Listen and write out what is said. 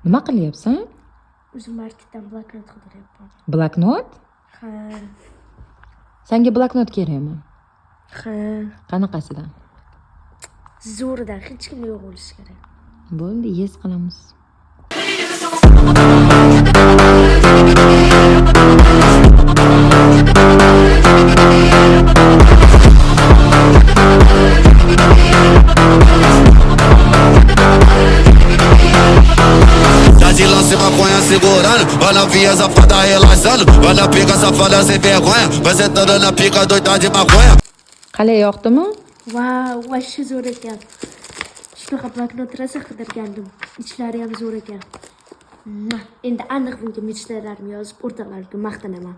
Nima qilyapsan? O'zim marketdan bloknot qidiryapman. Bloknot? Ha. Senga bloknot kerakmi? Ha. Qanaqasidan? Zo'ridan hech kimga yo'q bo'lishi kerak. Bo'ldi, yes qilamiz. De lance maconha segurando, vai na via safada relaxando, vai na pica safada sem vergonha, vai sentando na pica doida de maconha. Qalay, yoqdimi? Wow, vashshi zo'r ekan. Shunaqa bloknot rosa qidirgandim. Ichlari ham zo'r ekan. Endi aniq bunga mechtalarni yozib o'rtoqlarga maqtanaman.